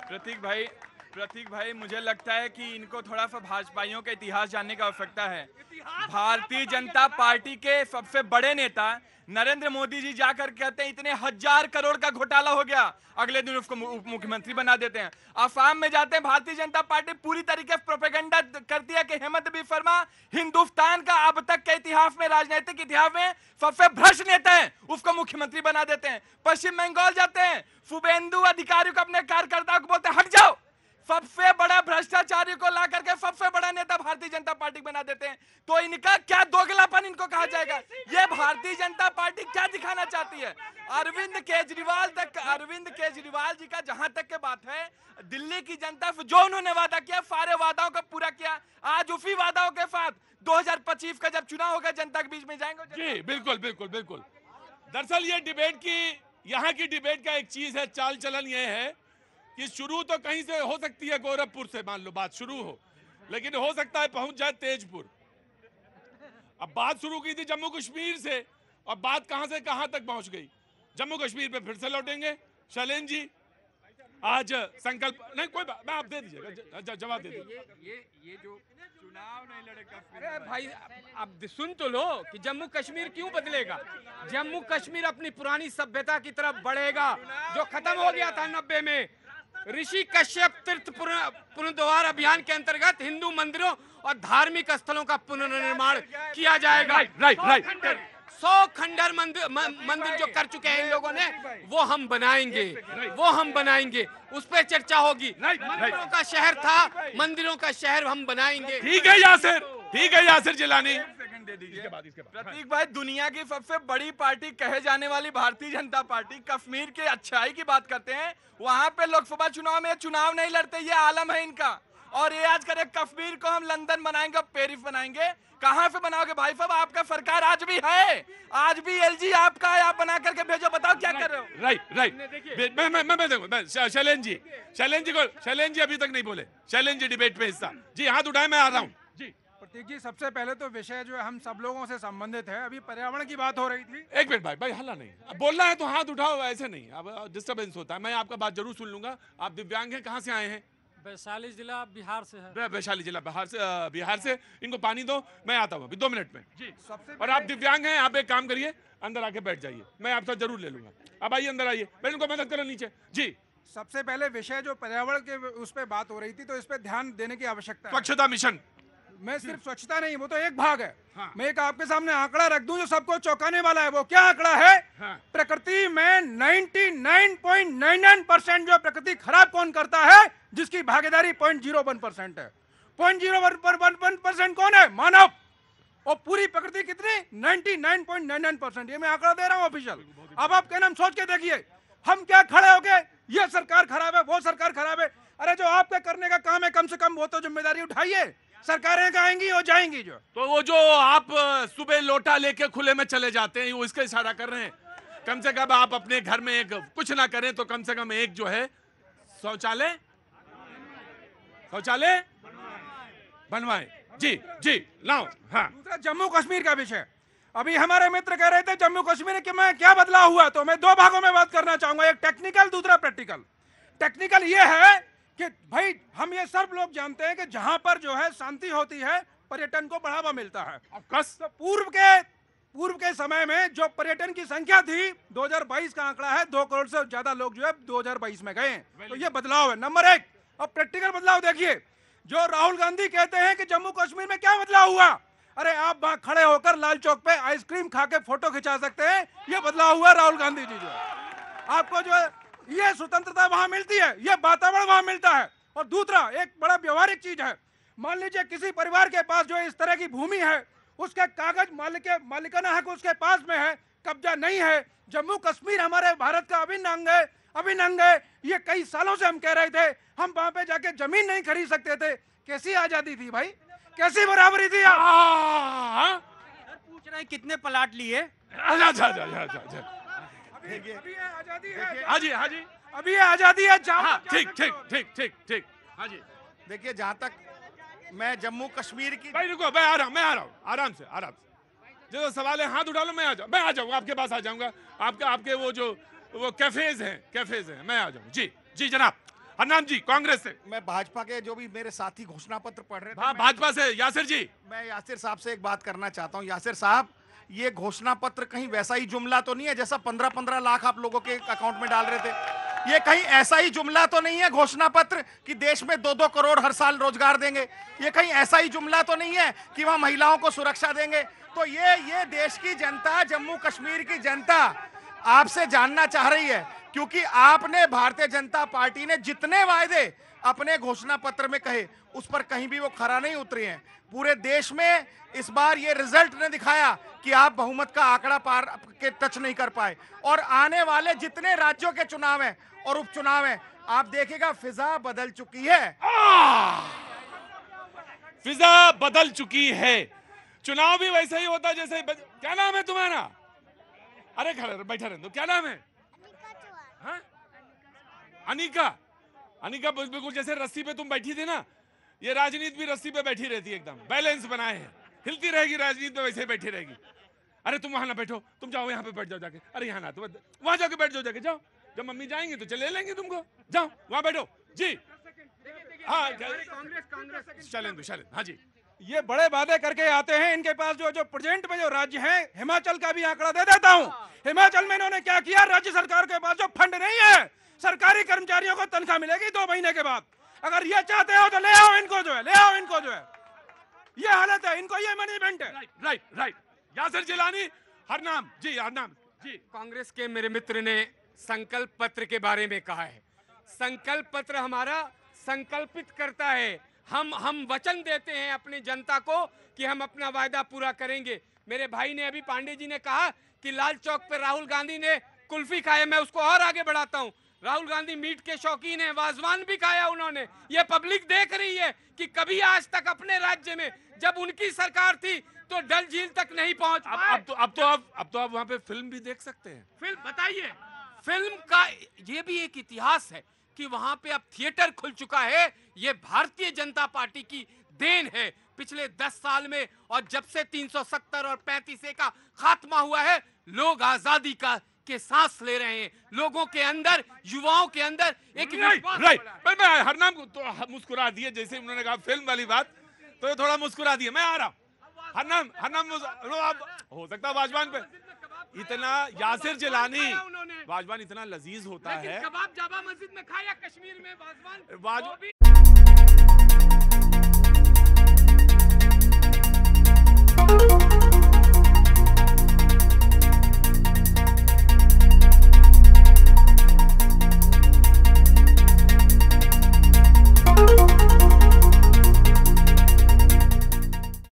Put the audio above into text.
प्रतीक भाई मुझे लगता है कि इनको थोड़ा सा भाजपाइयों का इतिहास जानने की आवश्यकता है। भारतीय जनता पार्टी के सबसे बड़े नेता नरेंद्र मोदी जी जाकर कहते हैं इतने 1000 करोड़ का घोटाला हो गया, अगले दिन उसको उप मुख्यमंत्री बना देते हैं। आसाम में जाते हैं, भारतीय जनता पार्टी पूरी तरीके से प्रोपेगेंडा करती है कि हेमंत बिस्वा शर्मा हिंदुस्तान का अब तक के इतिहास में, राजनीतिक इतिहास में सबसे भ्रष्ट नेता है, उसको मुख्यमंत्री बना देते हैं। पश्चिम बंगाल जाते हैं, शुभेंदु अधिकारी को अपने कार्यकर्ताओं को बोलते हैं हट जाओ, सबसे बड़ा भ्रष्टाचारी को ला करके सबसे बड़ा नेता भारतीय जनता पार्टी बना देते हैं। तो इनका क्या दोगलापन इनको कहा जाएगा? ये भारतीय जनता पार्टी क्या दिखाना चाहती है? अरविंद केजरीवाल जी का जहां तक के बात है, दिल्ली की जनता से जो उन्होंने वादा किया सारे वादाओं को पूरा किया। आज उसी वादाओं के साथ 2025 का जब चुनाव होगा जनता के बीच में जाएंगे। जी बिल्कुल बिल्कुल बिल्कुल। दरअसल ये डिबेट की, यहाँ की डिबेट का एक चीज है, चाल चलन ये है कि शुरू तो कहीं से हो सकती है, गोरखपुर से मान लो बात शुरू हो, लेकिन हो सकता है पहुंच जाए तेजपुर। अब बात शुरू की थी जम्मू कश्मीर से, और बात कहां से कहां तक पहुंच गई। जम्मू कश्मीर पे फिर से लौटेंगे। शैलेंद्र जी आज संकल्प नहीं, कोई बात मैं आप दे दीजिएगा जवाब दे दीजिए। ये जो चुनाव नहीं लड़ेगा, अरे भाई अब सुन तो लो कि जम्मू कश्मीर क्यों बदलेगा। जम्मू कश्मीर अपनी पुरानी सभ्यता की तरफ बढ़ेगा, जो खत्म हो गया था 90 में। ऋषि कश्यप तीर्थ पुनर्द्वार अभियान के अंतर्गत हिंदू मंदिरों और धार्मिक स्थलों का पुनर्निर्माण किया जाएगा। राइट 100 खंडहर मंदिर जो कर चुके हैं इन लोगों ने, वो हम बनाएंगे, उस पर चर्चा होगी। मंदिरों का शहर था, मंदिरों का शहर हम बनाएंगे। ठीक है यासिर जिलानी। प्रतीक भाई, दुनिया की सबसे बड़ी पार्टी कहे जाने वाली भारतीय जनता पार्टी कश्मीर के अच्छाई की बात करते हैं, वहां पे लोकसभा चुनाव में चुनाव नहीं लड़ते, ये आलम है इनका। और ये आज करे कश्मीर को हम लंदन बनाएंगे, पेरिस बनाएंगे। कहां से बनाओगे भाई साहब? आपका सरकार आज भी है, आज भी एलजी आपका है, आप बना करके भेजो, बताओ क्या कर रहे हो? राइट मैं शैलेंद्र जी अभी तक नहीं बोले। शैलेंद्र जी डिबेट पे हिस्सा जी, हाथ उठाए, मैं आ रहा हूँ जी। प्रतीक जी, सबसे पहले तो विषय जो है हम सब लोगों से संबंधित है। अभी पर्यावरण की बात हो रही थी। एक मिनट भाई हल्ला नहीं, अब बोलना है तो हाथ उठाओ, ऐसे नहीं, अब डिस्टर्बेंस होता है। मैं आपका बात जरूर सुन लूंगा। आप दिव्यांग हैं, कहाँ से आए हैं? वैशाली जिला बिहार से है। वैशाली जिला बिहार से। इनको पानी दो, मैं आता हूँ अभी 2 मिनट में जी। सबसे और आप दिव्यांग हैं, आप एक काम करिए, अंदर आके बैठ जाइए, मैं आपसे जरूर ले लूंगा। अब आइए अंदर आइए, मैं इनको मदद करो नीचे जी। सबसे पहले विषय जो पर्यावरण के उस पर बात हो रही थी, तो इस पर ध्यान देने की आवश्यकता है। स्वच्छता मिशन, मैं सिर्फ स्वच्छता नहीं, वो तो एक भाग है। हाँ। मैं एक आपके सामने आंकड़ा रख दूं जो सबको चौंकाने वाला है। वो क्या आंकड़ा है? हाँ। प्रकृति में 99.99% जो प्रकृति खराब कौन करता है, जिसकी भागीदारी 0.01% है। 0.01% कौन है? मानव। और पूरी प्रकृति कितनी? 99.99%। ये मैं आंकड़ा दे रहा हूं ऑफिशियल। अब आप कहना, हम सोच के देखिए, हम क्या खड़े हो गए, ये सरकार खराब है, वो सरकार खराब है। अरे जो आपके करने का काम है, कम से कम वो तो जिम्मेदारी उठाइए। सरकारें आएंगी और जाएंगी जो। तो वो जो आप सुबह लोटा लेके खुले में चले जाते हैं, वो इसका इशारा कर रहे हैं। कम से कम आप अपने घर में एक कुछ ना करें तो कम से कम एक जो है शौचालय बनवाएं जी लाओ। हाँ, दूसरा जम्मू कश्मीर का विषय। अभी हमारे मित्र कह रहे थे जम्मू कश्मीर के में क्या बदलाव हुआ, तो मैं 2 भागों में बात करना चाहूंगा, एक टेक्निकल, दूसरा प्रैक्टिकल। टेक्निकल ये है कि भाई हम ये सब लोग जानते हैं कि जहां पर जो है शांति होती है, पर्यटन को बढ़ावा मिलता है। तो पूर्व के समय में जो पर्यटन की संख्या थी, 2022 का आंकड़ा है 2 करोड़ से ज्यादा लोग जो है 2022 में गए। तो ये बदलाव है नंबर 1। अब प्रैक्टिकल बदलाव देखिए, जो राहुल गांधी कहते हैं कि जम्मू कश्मीर में क्या बदलाव हुआ। अरे आप वहां खड़े होकर लाल चौक पे आइसक्रीम खा के फोटो खिंचा सकते हैं, ये बदलाव हुआ राहुल गांधी जी। जो आपको जो है ये स्वतंत्रता वहां मिलती है, ये वातावरण वहां मिलता है। और दूसरा एक बड़ा व्यवहारिक चीज है, मान लीजिए किसी परिवार के पास जो इस तरह की भूमि है, उसके कागज मालिकाना हक उसके पास में है, कब्जा नहीं है। जम्मू कश्मीर हमारे भारत का अभिन्न अंग है। ये कई सालों से हम कह रहे थे, हम वहां पे जाके जमीन नहीं खरीद सकते थे। कैसी आजादी थी भाई, कैसी बराबरी थी। पूछ रहे हैं कितने प्लाट लिए। हाँ जी अभी ये आजादी है। ठीक हाँ जी। देखिए, जहां तक मैं जम्मू कश्मीर की, भाई रुको, मैं आ रहा हूँ आराम से। जो सवाल है हाथ उठा लो, मैं आ जाऊंगा आपके पास, आ जाऊंगा। आपके वो कैफेज हैं, मैं आ जाऊंगा जी जनाब। हरनाम जी कांग्रेस से। मैं भाजपा के जो भी मेरे साथी घोषणा पत्र पढ़ रहे थे, हाँ भाजपा से यासिर जी। मैं यासिर साहब से एक बात करना चाहता हूं। यासिर साहब, ये घोषणा पत्र कहीं वैसा ही जुमला तो नहीं है जैसा 15-15 लाख आप लोगों के अकाउंट में डाल रहे थे? ये कहीं ऐसा ही जुमला तो नहीं है घोषणा पत्र कि देश में 2-2 करोड़ हर साल रोजगार देंगे? ये कहीं ऐसा ही जुमला तो नहीं है कि वहां महिलाओं को सुरक्षा देंगे? तो ये देश की जनता, जम्मू कश्मीर की जनता आपसे जानना चाह रही है, क्योंकि आपने, भारतीय जनता पार्टी ने जितने वायदे अपने घोषणा पत्र में कहे उस पर कहीं भी वो खरा नहीं उतरी हैं। पूरे देश में इस बार ये रिजल्ट ने दिखाया कि आप बहुमत का आंकड़ा पार के टच नहीं कर पाए। और आने वाले जितने राज्यों के चुनाव हैं और उपचुनाव हैं, आप देखिएगा फिजा बदल चुकी है। फिजा बदल चुकी है। चुनाव भी वैसे ही होता जैसे क्या नाम है तुम्हारा? अरे खड़े बैठा रहे, क्या नाम है? हाँ? अनिका। अनिका बिल्कुल जैसे रस्सी पे तुम बैठी थी ना, ये राजनीति भी रस्सी पे बैठी रहती है, एकदम बैलेंस बनाए हैं, हिलती रहेगी राजनीति में, वैसे ही बैठी रहेगी। अरे तुम वहां ना बैठो, तुम जाओ यहाँ पे बैठ जाओ जाके। अरे यहाँ ना, तुम वहां जाके बैठ जाओ जाके, जाओ। जब मम्मी जाएंगे तो चले लेंगे तुमको, जाओ वहां बैठो जी। हाँ कांग्रेस चलें। हाँ जी, ये बड़े वादे करके आते हैं। इनके पास जो प्रेजेंट में जो राज्य है, हिमाचल का भी आंकड़ा दे देता हूं। हिमाचल में इन्होंने क्या किया? राज्य सरकार के पास जो फंड नहीं है, सरकारी कर्मचारियों को तनख्वाह मिलेगी 2 महीने के बाद। अगर ये चाहते हो तो ले आओ इनको जो है, ले आओ इनको जो है। ये हालत है, इनको ये मैनेजमेंट है। राइट। यासिर जिलानी। हरनाम जी, हरनाम जी। कांग्रेस के मेरे मित्र ने संकल्प पत्र के बारे में कहा है। संकल्प पत्र हमारा संकल्पित करता है, हम वचन देते हैं अपनी जनता को कि हम अपना वायदा पूरा करेंगे। मेरे भाई ने अभी, पांडे जी ने कहा कि लाल चौक पर राहुल गांधी ने कुल्फी खाए, मैं उसको और आगे बढ़ाता हूं। राहुल गांधी मीट के शौकीन हैं, वाजवान भी खाया उन्होंने। ये पब्लिक देख रही है कि कभी आज तक अपने राज्य में जब उनकी सरकार थी तो डल झील तक नहीं पहुंच पाए। अब तो आप वहां पे फिल्म भी देख सकते हैं। फिल्म बताइए, फिल्म का ये भी एक इतिहास है कि वहां पे अब थिएटर खुल चुका है। ये भारतीय जनता पार्टी की देन है पिछले 10 साल में। और जब से 370 और 35A का खात्मा हुआ है, लोग आजादी के सांस ले रहे हैं। लोगों के अंदर, युवाओं के अंदर एक राइट। मैं हरनाम को तो मुस्कुरा दिए, जैसे उन्होंने कहा फिल्म वाली बात, तो ये थोड़ा मुस्कुरा दिया। मैं आ रहा हूं। हरनाम आप हो सकता है वाजवान पे इतना, यासिर जिलानी, वाजवान इतना लजीज होता है। कबाब जाबा मस्जिद में खाया, कश्मीर में वाजवान।